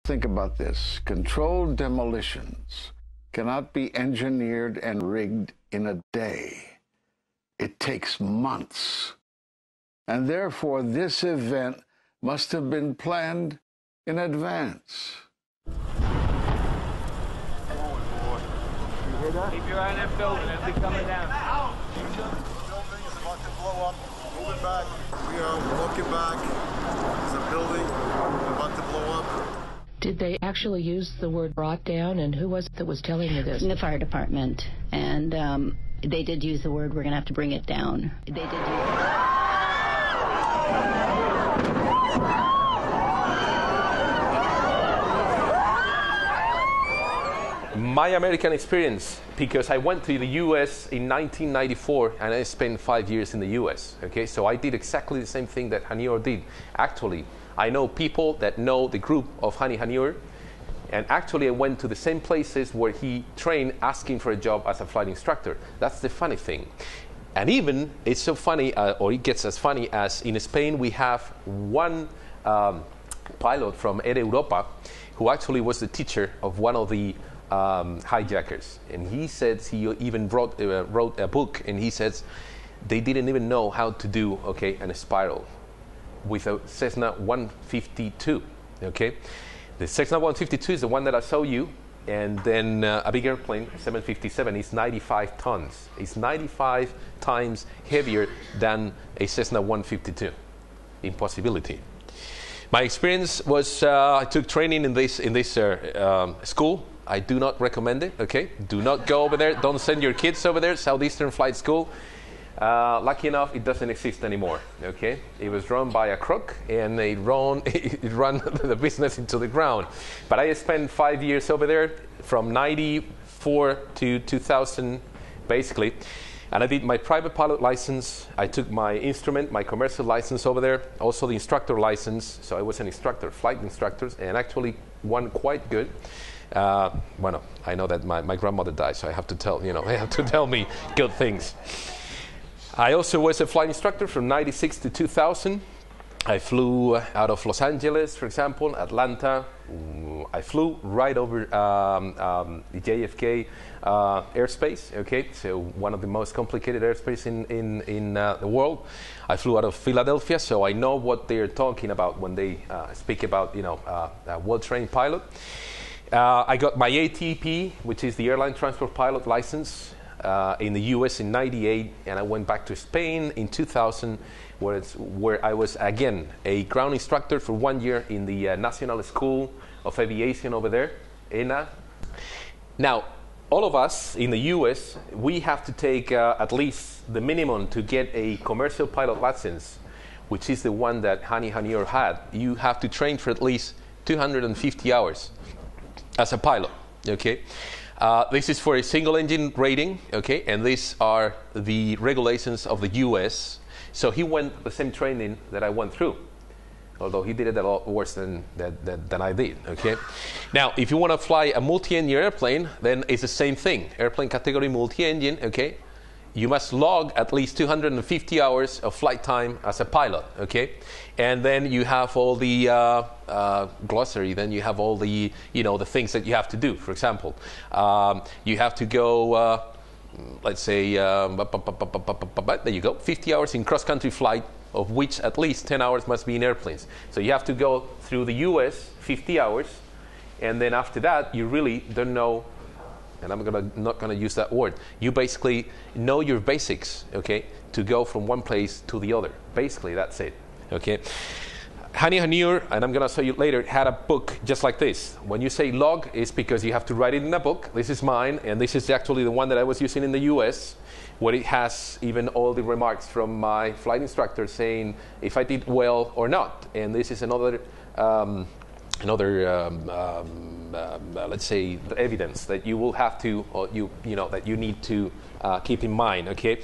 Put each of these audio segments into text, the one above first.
Think about this. Controlled demolitions cannot be engineered and rigged in a day. It takes months. And therefore, this event must have been planned in advance. Keep your eye on that building as they're coming down. Building is about to blow up. Moving back. We are walking back. There's a building about to blow up. Did they actually use the word brought down, and who was it that was telling you this? The fire department, and they did use the word, we're going to have to bring it down. They did use it. My American experience, because I went to the U.S. in 1994 and I spent 5 years in the U.S. Okay, so I did exactly the same thing that Hanior did. Actually, I know people that know the group of Hani Hanior, and actually I went to the same places where he trained asking for a job as a flight instructor. That's the funny thing. And even, it's so funny, or it gets as funny as in Spain we have one pilot from Air Europa who actually was the teacher of one of the hijackers. And he says, he even wrote a book, and he says they didn't even know how to do, a spiral with a Cessna 152, okay? The Cessna 152 is the one that I showed you, and then a big airplane, 757, is 95 tons. It's 95 times heavier than a Cessna 152. Impossibility. My experience was I took training in this school. I do not recommend it, okay? Do not go over there. Don't send your kids over there, Southeastern Flight School. Lucky enough, it doesn't exist anymore, okay? It was run by a crook, and it run the business into the ground. But I spent 5 years over there, from 94 to 2000, basically. And I did my private pilot license. I took my instrument, my commercial license over there, also the instructor license. So I was an instructor, flight instructor, and actually one quite good. Bueno, I know that my grandmother died, so I have to tell me good things. I also was a flight instructor from 96 to 2000. I flew out of Los Angeles, for example, Atlanta. I flew right over the JFK airspace, okay? So one of the most complicated airspace in the world. I flew out of Philadelphia, so I know what they're talking about when they speak about, a well-trained pilot. I got my ATP, which is the Airline Transport Pilot License, in the U.S. in 98, and I went back to Spain in 2000, where I was, again, a ground instructor for 1 year in the National School of Aviation over there, ENA. Now, all of us in the U.S., we have to take at least the minimum to get a commercial pilot license, which is the one that Hani Hanior had. You have to train for at least 250 hours as a pilot, okay? This is for a single engine rating, okay? And these are the regulations of the US. So he went the same training that I went through, although he did it a lot worse than I did, okay? Now, if you want to fly a multi-engine airplane, then it's the same thing. Airplane category multi-engine, okay? You must log at least 250 hours of flight time as a pilot, okay? And then you have all the glossary, then you have all the, the things that you have to do. For example, you have to go, let's say, there you go, 50 hours in cross-country flight, of which at least 10 hours must be in airplanes. So you have to go through the US 50 hours, and then after that, you really don't know, and I'm not gonna use that word. You basically know your basics, okay, to go from one place to the other. Basically, that's it, okay. Hani Hanior, and I'm gonna show you later, had a book just like this. When you say log, it's because you have to write it in a book. This is mine, and this is actually the one that I was using in the US, where it has even all the remarks from my flight instructor saying if I did well or not. And this is another let's say, the evidence that you will have to, or that you need to keep in mind, okay?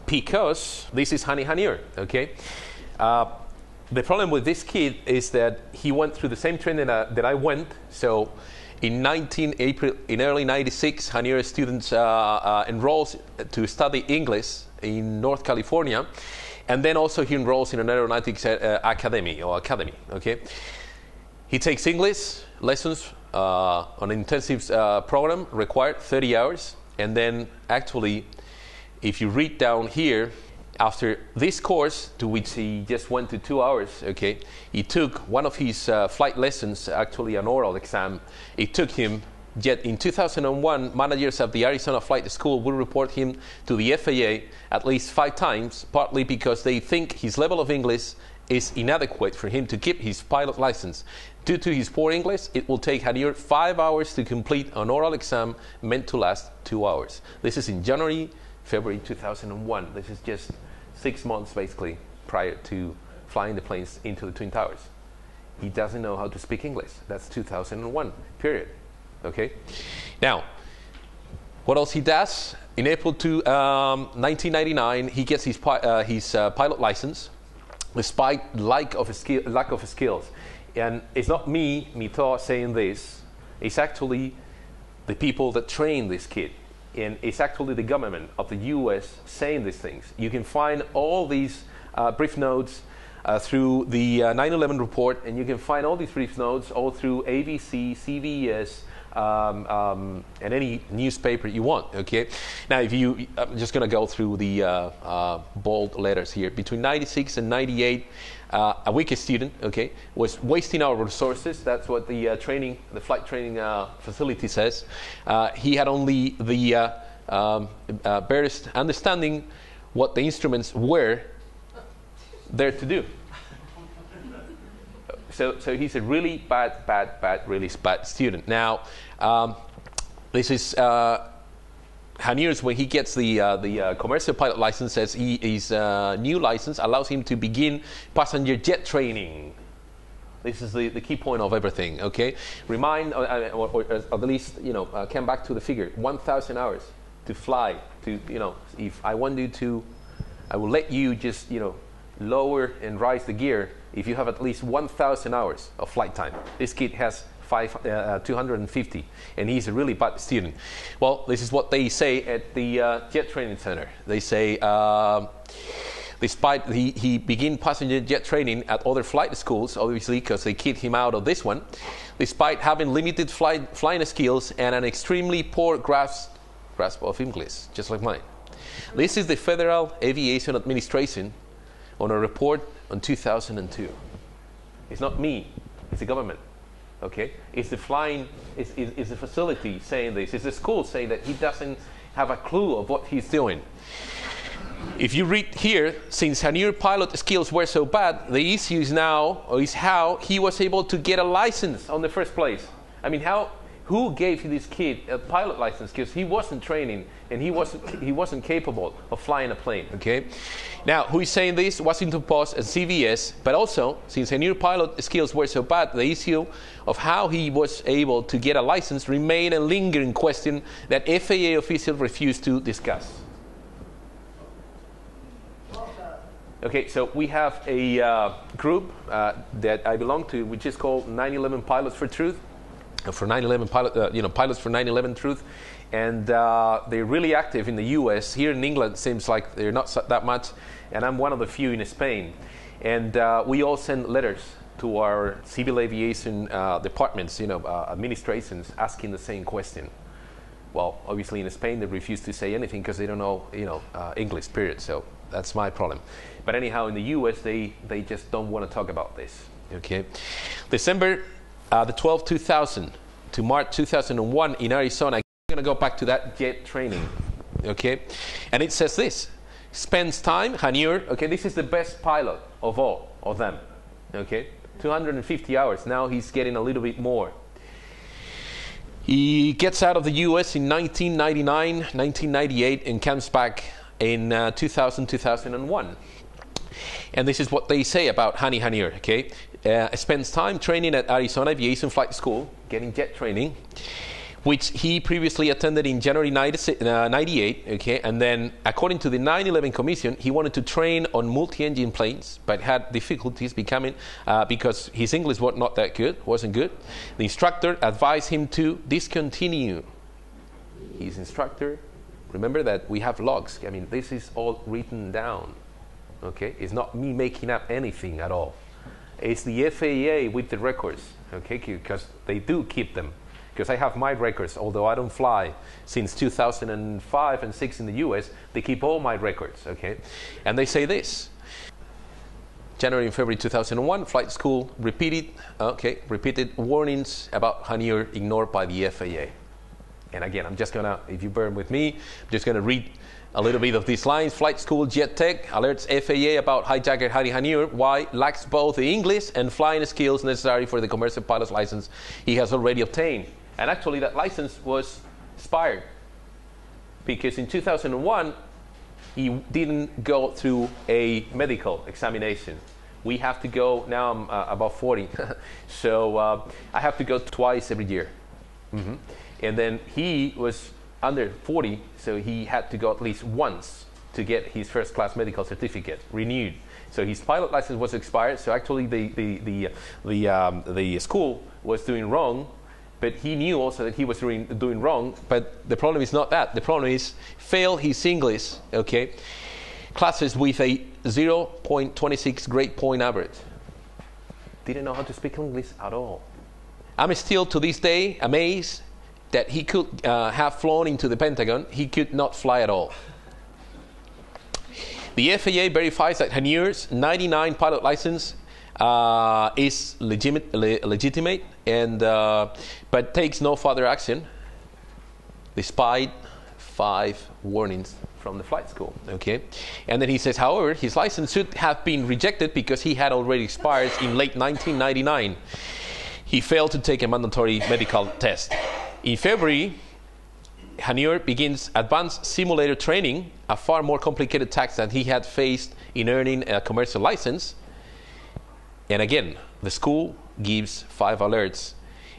Because this is Hani Hanior, okay? The problem with this kid is that he went through the same training that I went. So in early 96, Hanior students enrolls to study English in North California. And then also he enrolls in an aeronautics academy, okay? He takes English lessons on an intensive program, required 30 hours. And then actually, if you read down here, after this course, to which he just went to 2 hours, okay, he took one of his flight lessons, actually an oral exam. It took him, yet in 2001, managers of the Arizona Flight School will report him to the FAA at least 5 times, partly because they think his level of English is inadequate for him to keep his pilot license. Due to his poor English, it will take Hanier 5 hours to complete an oral exam meant to last 2 hours. This is in January, February 2001. This is just 6 months basically prior to flying the planes into the Twin Towers. He doesn't know how to speak English. That's 2001, period. Okay? Now, what else he does? In April 1999, he gets his pilot license, despite lack of skills. And it's not me, Mitoa, saying this. It's actually the people that train this kid. And it's actually the government of the US saying these things. You can find all these brief notes through the 9/11 report, and you can find all these brief notes all through ABC, CBS, and any newspaper you want. Okay. Now, I'm just going to go through the bold letters here. Between 96 and 98, a weak student, okay, was wasting our resources. That's what the flight training facility says. He had only the barest understanding what the instruments were there to do. So he's a really really bad student. Now, this is Hanier's when he gets the commercial pilot license. Says his new license allows him to begin passenger jet training. This is the key point of everything. Okay, remind or at least come back to the figure 1,000 hours to fly. If I want you to, I will let you just lower and rise the gear if you have at least 1,000 hours of flight time. This kid has 250, and he's a really bad student. Well, this is what they say at the jet training center. They say, despite he began passenger jet training at other flight schools, obviously because they kicked him out of this one, despite having limited flying skills and an extremely poor grasp of English, just like mine. This is the Federal Aviation Administration on a report on 2002. It's not me, it's the government. Okay, it's the it's the facility saying this. It's the school saying that he doesn't have a clue of what he's doing. If you read here, since Hanier pilot skills were so bad, the issue is how he was able to get a license on the first place. I mean, who gave this kid a pilot license? Because he wasn't training and he wasn't capable of flying a plane. Okay, now who is saying this? Washington Post and CBS. But also, since Hanier pilot skills were so bad, the issue of how he was able to get a license remained a lingering question that FAA officials refused to discuss. Okay, so we have a group that I belong to, which is called 9/11 Pilots for Truth. For 9/11 pilots for 9/11 Truth, and they're really active in the U.S. Here in England, seems like they're not that much, and I'm one of the few in Spain. And we all send letters to our civil aviation departments, administrations, asking the same question. Well, obviously in Spain they refuse to say anything because they don't know, English. Period. So that's my problem. But anyhow, in the U.S. they just don't want to talk about this. Okay, December the 12th, 2000 to March 2001 in Arizona. I'm going to go back to that jet training, okay? And it says this, spends time, Hanier, okay, this is the best pilot of all of them, okay? 250 hours, now he's getting a little bit more. He gets out of the U.S. in 1999, 1998, and comes back in 2000, 2001. And this is what they say about Hanier, okay? Spends time training at Arizona Aviation Flight School, getting jet training, which he previously attended in January 98, okay? And then, according to the 9/11 Commission, he wanted to train on multi-engine planes, but had difficulties because his English wasn't good. The instructor advised him to discontinue. His instructor, remember that we have logs. I mean, this is all written down. Okay, it's not me making up anything at all. It's the FAA with the records okay, because they do keep them. Because I have my records, although I don't fly since 2005 and 6 in the US, they keep all my records, okay? And they say this: January and February 2001, flight school repeated warnings about Hanier ignored by the FAA. And again, I'm just gonna, if you bear with me, I'm just gonna read a little bit of these lines. Flight school jet tech alerts FAA about hijacker Hari Hanier, why lacks both the English and flying skills necessary for the commercial pilot's license he has already obtained. And actually that license was expired because in 2001 he didn't go through a medical examination. We have to go, now I'm about 40, so I have to go twice every year. And then he was under 40, so he had to go at least once to get his first class medical certificate renewed. So his pilot license was expired, so actually the school was doing wrong, but he knew also that he was doing wrong. But the problem is not that. The problem is fail his English, okay, classes with a 0.26 grade point average. Didn't know how to speak English at all. I'm still to this day amazed that he could have flown into the Pentagon. He could not fly at all. The FAA verifies that Hanier's 99 pilot license is legitimate, and but takes no further action, despite 5 warnings from the flight school. Okay, and then he says, however, his license should have been rejected because he had already expired in late 1999. He failed to take a mandatory medical test. In February, Hanier begins advanced simulator training, a far more complicated task than he had faced in earning a commercial license. And again, the school gives 5 alerts.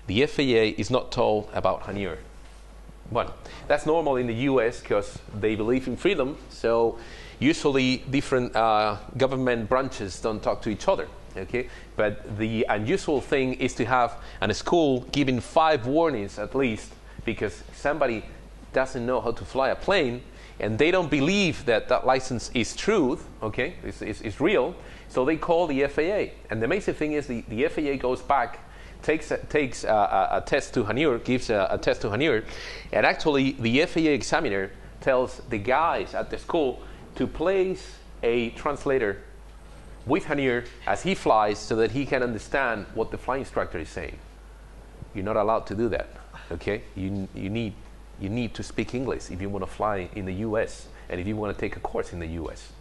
The FAA is not told about Hanier. Well, that's normal in the US because they believe in freedom, so usually different government branches don't talk to each other. Okay, but the unusual thing is to have a school giving 5 warnings at least because somebody doesn't know how to fly a plane and they don't believe that that license is truth, okay, is real, so they call the FAA. And the amazing thing is the FAA goes back, takes a test to Hanier, gives a test to Hanier, and actually the FAA examiner tells the guys at the school to place a translator with Hanier as he flies so that he can understand what the flight instructor is saying. You're not allowed to do that, okay? You need to speak English if you want to fly in the US and if you want to take a course in the US.